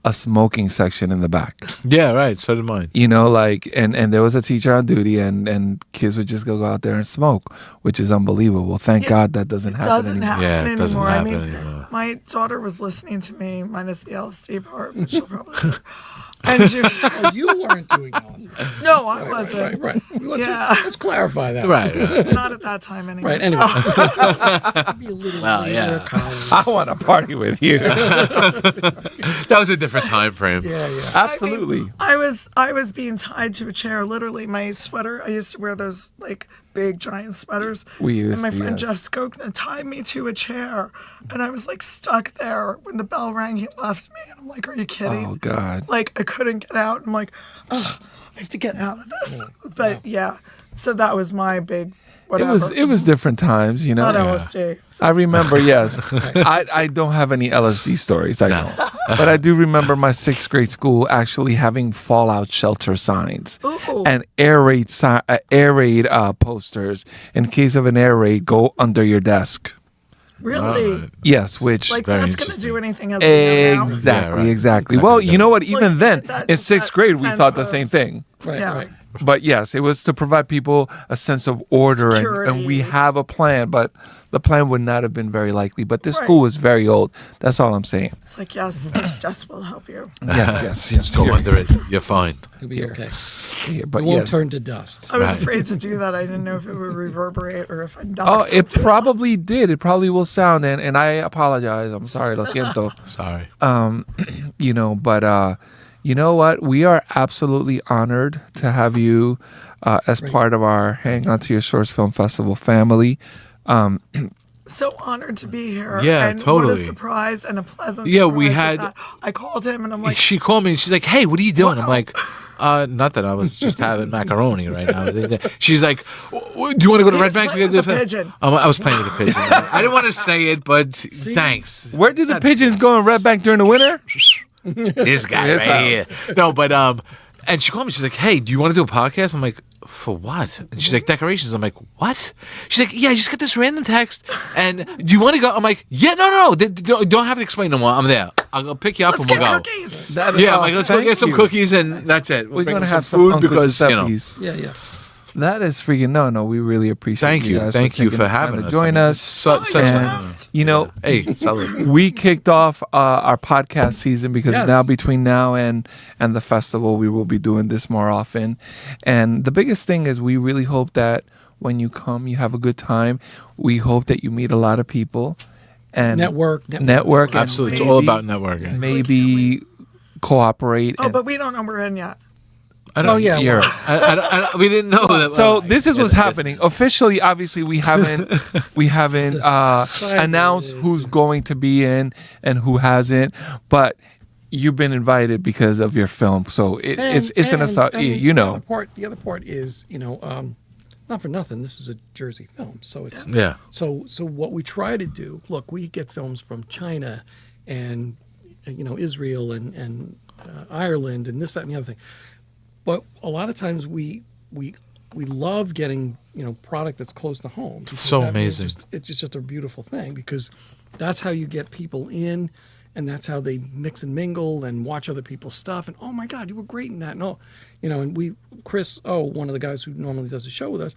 a smoking section in the back. Yeah, right. So did mine. You know, like, and there was a teacher on duty, and kids would just go out there and smoke, which is unbelievable. Thank God that doesn't happen Doesn't anymore. happen Yeah, it anymore. doesn't I happen mean, anymore. my daughter was listening to me, minus the LSD part, which she'll probably do. And she was, Oh, you weren't doing that. no, I wasn't. Right. Yeah. Let's clarify that. Right. Not at that time anyway. Right. Anyway. Maybe a little Well, later, yeah. college. I want to party with you. That was a different time frame. Yeah. Absolutely. I was being tied to a chair. Literally, my sweater. I used to wear those like big giant sweaters. We used and my to, friend yes. Jeff Skokna tied me to a chair, and I was like stuck there. When the bell rang, he left me, and I'm like, "Are you kidding?" Oh God. Like I couldn't get out. I'm like, "Ugh, I have to get out of this." But yeah, so that was my big whatever. It was different times, you know. not LSD. So I remember, yes. I don't have any LSD stories, I know. But I do remember my 6th grade school actually having fallout shelter signs Ooh. and air raid posters. In case of an air raid, go under your desk. really, Right. Yes, which like Very that's gonna interesting. do anything as we know now. exactly, Yeah, right. exactly. Exactly. Well, you know what? Well, Even you then, get that- in 6th that grade, we sense thought the of- same thing. Right. Yeah. Right. But yes, it was to provide people a sense of order, and we Security. have a plan, but the plan would not have been very likely. But this Right. school was very old. That's all I'm saying. It's like yes, this just will help you. Yes. Go under it. You're fine. You'll be okay. Yeah, It but won't yes. turn to dust. I was Right. afraid to do that. I didn't know if it would reverberate or if I'd knock Oh, it something. probably did. It probably will sound, and I apologize. I'm sorry, lo siento. Sorry. You know, but you know what? We are absolutely honored to have you as part of our Hang On to Your Shorts Film Festival family. So honored to be here. Yeah, and What totally. a surprise and a pleasant Yeah, we surprise had- at that. I called him and I'm like, She called me and she's like, "Hey, what are you doing?" I'm like, "Not that I was just having macaroni right now." She's like, "Do you want to go to He Red was Bank?" playing with the pigeon. I was playing with the pigeon. I didn't want to say it, but thanks. Where do the pigeons go in Red Bank during the winter? This guy His right here. No, but and she called me. She's like, "Hey, do you want to do a podcast?" I'm like, for what? And she's like, decorations. I'm like, what? She's like, yeah, I just got this random text. And do you want to go? I'm like, yeah, no. Don't have to explain no more. I'm there. I'll pick you up Let's and we'll get go. cookies. Yeah, I'm like, let's go get some cookies and that's it. We're bring gonna some have some food Uncle because, Giuseppe's. Yeah. That is freaking no. We really appreciate Thank you. guys Thank you taking for the time having to us. join I mean, us. such And- an honor. You know, Hey, salute. we kicked off our podcast season because Yes. now between now and the festival, we will be doing this more often. And the biggest thing is we really hope that when you come, you have a good time. We hope that you meet a lot of people and Network. and Absolutely. It's all maybe- about networking. Maybe cooperate. Oh, and- but we don't know we're in yet. Oh, yeah. You're- We didn't know that. So this is what's happening. Officially, obviously, we haven't announced who's going to be in and who hasn't, but you've been invited because of your film. So it's an assault. You know, The other part is, not for nothing. This is a Jersey film, so it's Yeah. So what we try to do. Look, we get films from China, and Israel and Ireland and this, that, and the other thing. But a lot of times we love getting product that's close to home. because so that means amazing. It's just a beautiful thing because that's how you get people in, and that's how they mix and mingle and watch other people's stuff. And oh my God, you were great in that. And and Chris, one of the guys who normally does the show with us,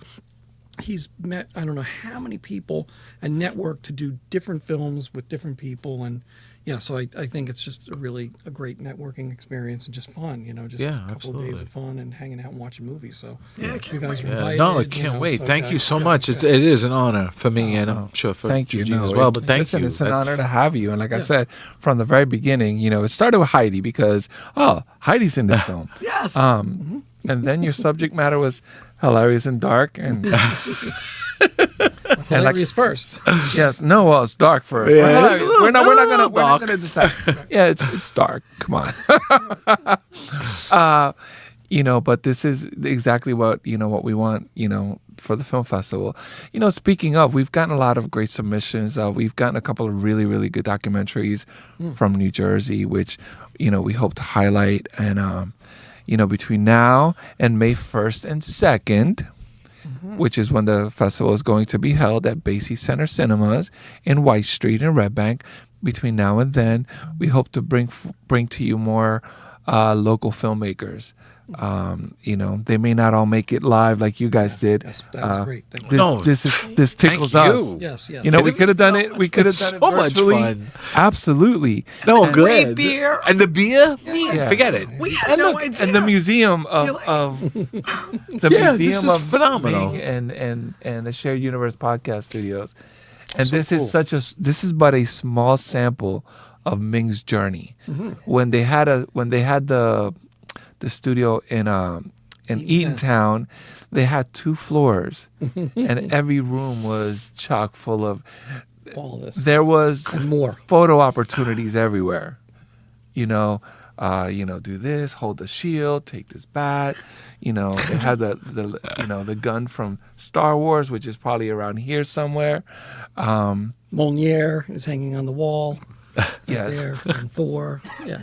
he's met I don't know how many people and networked to do different films with different people. And yeah, so I think it's just a great networking experience and just fun, just Yeah, a couple of days absolutely. of fun and hanging out and watching movies. So Yeah, you guys are Yeah. invited. No, I can't wait. Thank you so much. It is an honor for me, and I'm sure for thank you Eugene no, as well. But thank listen, you. it's an That's- honor to have you. And like I said from the very beginning, it started with Heidi because Heidi's in this film. Yes. And then your subject matter was hilarious and dark, and Hilarious first. yes, no, well, it's dark for. Yeah, we're not dark. gonna decide. Yeah, it's dark. Come on. But this is exactly what what we want. For the film festival. Speaking of, we've gotten a lot of great submissions. We've gotten a couple of really, really good documentaries from New Jersey, which we hope to highlight. And between now and May 1st and 2nd, which is when the festival is going to be held at Basie Center Cinemas in White Street in Red Bank. Between now and then, we hope to bring to you more local filmmakers. They may not all make it live like you guys did. Yes, that was great. Thank you. This tickles Thank us. you. Yes. We could have done it. We could have It's done it so much virtually. fun. Absolutely. No, Free good. beer. And the beer? Yeah. Forget it. We had And no look, idea. and the museum of the Yeah, this museum is of phenomenal. Being and the Shared Universe Podcast Studios, and So this cool. is this is but a small sample of Ming's journey. When they had the studio in Eatontown, they had 2 floors, and every room was chock full of. All this. There was And more. photo opportunities everywhere. Do this, hold the shield, take this bat. They had the gun from Star Wars, which is probably around here somewhere. Mjolnir is hanging on the wall. Yes. There from Thor. Yeah.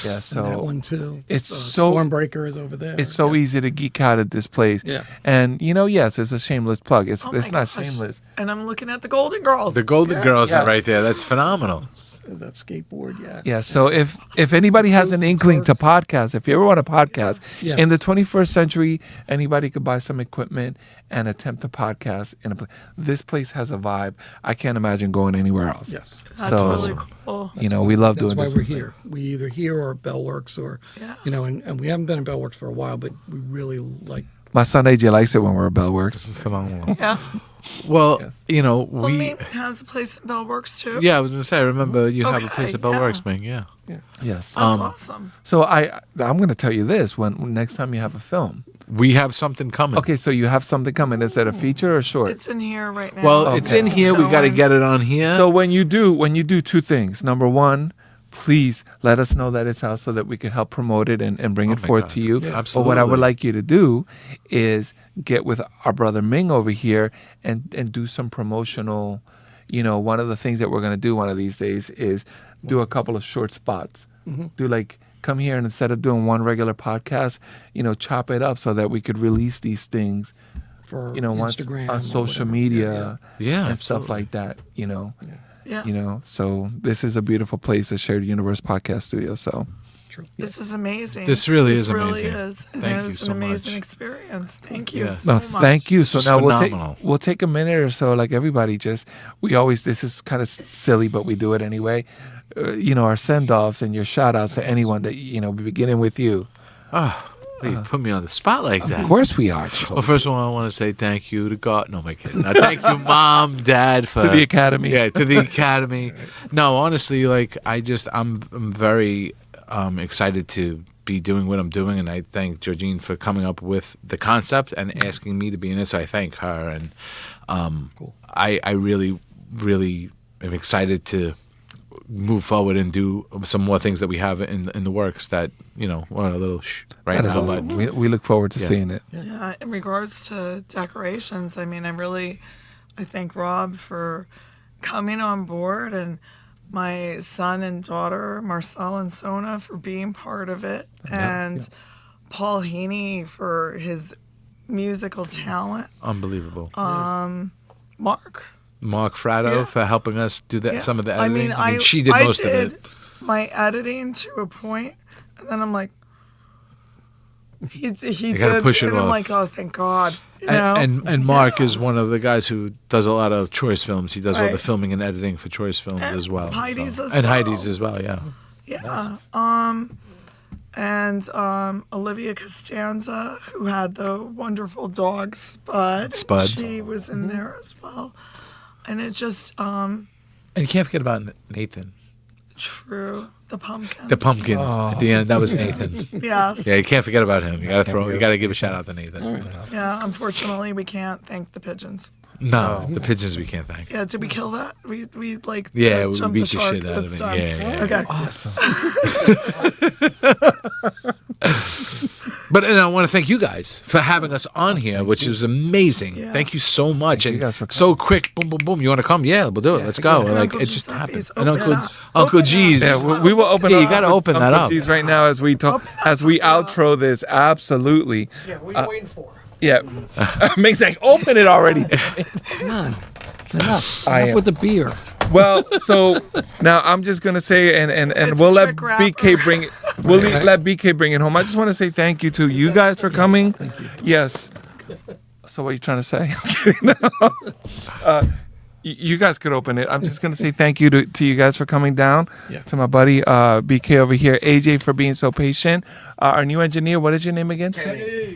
Yeah, And so that one too. it's so- Stormbreaker is over there. it's so easy to geek out at this place. Yeah. And yes, it's a shameless plug. It's Oh my it's not gosh. shameless. And I'm looking at the Golden Girls. The Golden Girls Yeah. are right there. That's phenomenal. That skateboard. Yeah. Yeah, so if anybody has an inkling to podcast, if you ever want to podcast, Yes. in the 21st century, anybody could buy some equipment and attempt to podcast in a place. This place has a vibe. I can't imagine going anywhere else. Yes. That's so- really cool. We love That's doing why this. we're here. We either here or Bellworks or, and we haven't been at Bellworks for a while, but we really like. My son AJ likes it when we're at Bellworks. Phenomenal. Yeah. Well, Yes. Well, we. Ming has a place in Bellworks too. Yeah, I was gonna say. I remember you have a Okay, place at yeah. Bellworks, Ming. Yeah. Yes. That's awesome. So I'm going to tell you this when next time you have a film. We have something coming. Okay, so you have something coming. Is it a feature or short? It's in here right now. Well, it's in here. We got to get it on here. So when you do 2 things. Number 1, please let us know that it's out so that we can help promote it and bring it my forth God. to you. Yeah, But what I would absolutely. like you to do is get with our brother Ming over here and do some promotional. One of the things that we're going to do one of these days is do a couple of short spots. Do like come here and instead of doing one regular podcast, chop it up so that we could release these things, For once Instagram on or social whatever. media, Yeah, and stuff absolutely. like that. Yeah. So this is a beautiful place, the Shared Universe Podcast Studio. So This is amazing. This really is really amazing. is. And Thank it you was so an amazing much. experience. Thank you Yeah. so no, much. thank you. So This now is we'll phenomenal. take a minute or so, like everybody. This is kind of silly, but we do it anyway. Our send offs and your shout outs to anyone that beginning with you. Oh, you put me on the spot like that. Of course we are. Well, first of all, I want to say thank you to God. No, my kidding. Thank you, Mom, Dad, for To the Academy. Yeah, to the Academy. No, honestly, like I'm very excited to be doing what I'm doing, and I thank Georgine for coming up with the concept and asking me to be in it. So I thank her, and Cool. I really, really am excited to move forward and do some more things that we have in the works that we're a little right That is now. awesome. But We look forward to Yeah. seeing it. Yeah, in regards to decorations, I mean, I thank Rob for coming on board and my son and daughter, Marcel and Sona, for being part of it, and Paul Heaney for his musical talent, unbelievable. Mark. Fratto Yeah. for helping us do that Yeah. some of the editing. I mean, she did I most of did it. my editing to a point, and then I'm like, he did, gotta push it and I'm off. like, oh, thank God. You know? And Mark is one of the guys who does a lot of Choice Films. He does all the Right. filming and editing for Choice Films And as well. Heidi's as and well. Heidi's as well, yeah. Yeah. And Olivia Costanza, who had the wonderful dog Spud. Spud. She was in there as well. And it just, And you can't forget about Nathan. true. The pumpkin. The pumpkin at the end. That was Nathan. Yes. Yeah, you can't forget about him. You gotta give a shout out to Nathan. Yeah, unfortunately, we can't thank the pigeons. No, the pigeons we can't thank. Yeah, did we kill that? We like Yeah, we jumped beat the the shark. shit out of That's it. done. Yeah. Awesome. Okay. But and I want to thank you guys for having us on here, which is amazing. Yeah. Thank you so much. Thank you And guys for so quick, boom, boom, boom. You want to come? Yeah, we'll do it. Let's go. And Like Uncle it just Giuseppe's, happened. And open it Uncle up. Uncle Open it up. G's. Yeah, we will open. Yeah, up you gotta with open that Uncle up. G's right now as we talk, as we outro this. Absolutely. Yeah, what are you waiting for? Yeah. Makes like open it already. Come on. Enough. I Enough am- with the beer. Well, so now I'm just gonna say, and It's we'll a let trick wrapper. BK bring it. We'll let BK bring it home. I just want to say thank you to you guys for coming. Thank you. Yes. So what are you trying to say? You guys could open it. I'm just gonna say thank you to you guys for coming down. Yeah. To my buddy BK over here, AJ for being so patient. Our new engineer. What is your name again?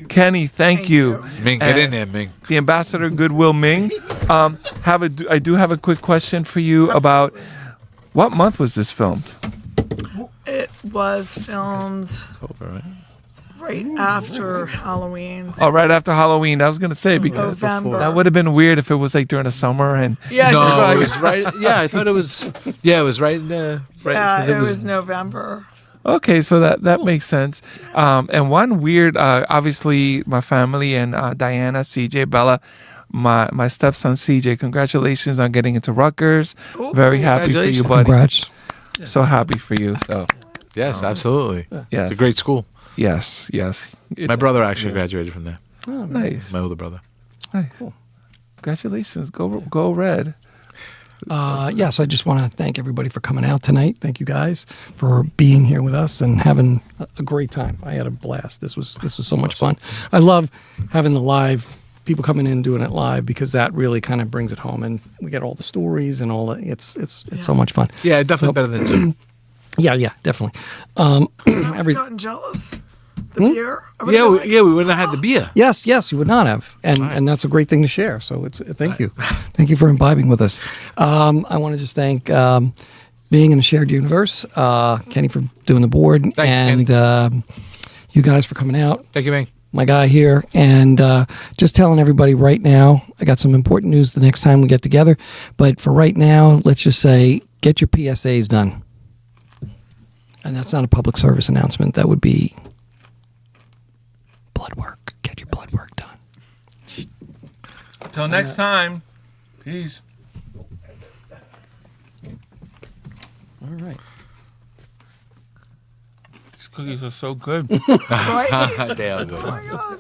Kenny. Thank you. Ming, get in there, Ming. The ambassador Goodwill Ming. I do have a quick question for you about what month was this filmed? It was filmed Over, right? right after Halloween. Oh, right after Halloween. I was gonna say because November. that would have been weird if it was like during the summer and Yeah, No, no, it was right. Yeah, I thought it was. Yeah, it was right in the. Right, yeah, 'cause it was November. okay, so that makes sense. And one weird, obviously, my family and Diana, CJ, Bella, my stepson CJ. Congratulations on getting into Rutgers. Very happy for you, Congratulations. buddy. Congrats. So happy for you. So Yes, absolutely. yes, It's a great school. yes. My brother actually graduated from there. Nice. My older brother. Nice. Congratulations. Go Red. Yes, I just want to thank everybody for coming out tonight. Thank you guys for being here with us and having a great time. I had a blast. This was so much fun. I love having the live people coming in and doing it live because that really kind of brings it home, and we get all the stories and all that. It's so much fun. Yeah, definitely better than Zoom. Yeah, definitely. I've gotten jealous. The beer. I would've Yeah, been we, like, yeah, we wouldn't have had the beer. Yes, you would not have, and that's a great thing to share. So thank you for imbibing with us. I want to just thank being in a shared universe, Kenny for doing the board, you, and you guys for coming out. Thank you, Ming. My guy here, and just telling everybody right now, I got some important news the next time we get together. But for right now, let's just say, get your PSAs done. And that's not a public service announcement. That would be blood work. Get your blood work done. Until next time. Peace. All right. cookies are so good. Right? They are good. Oh my God.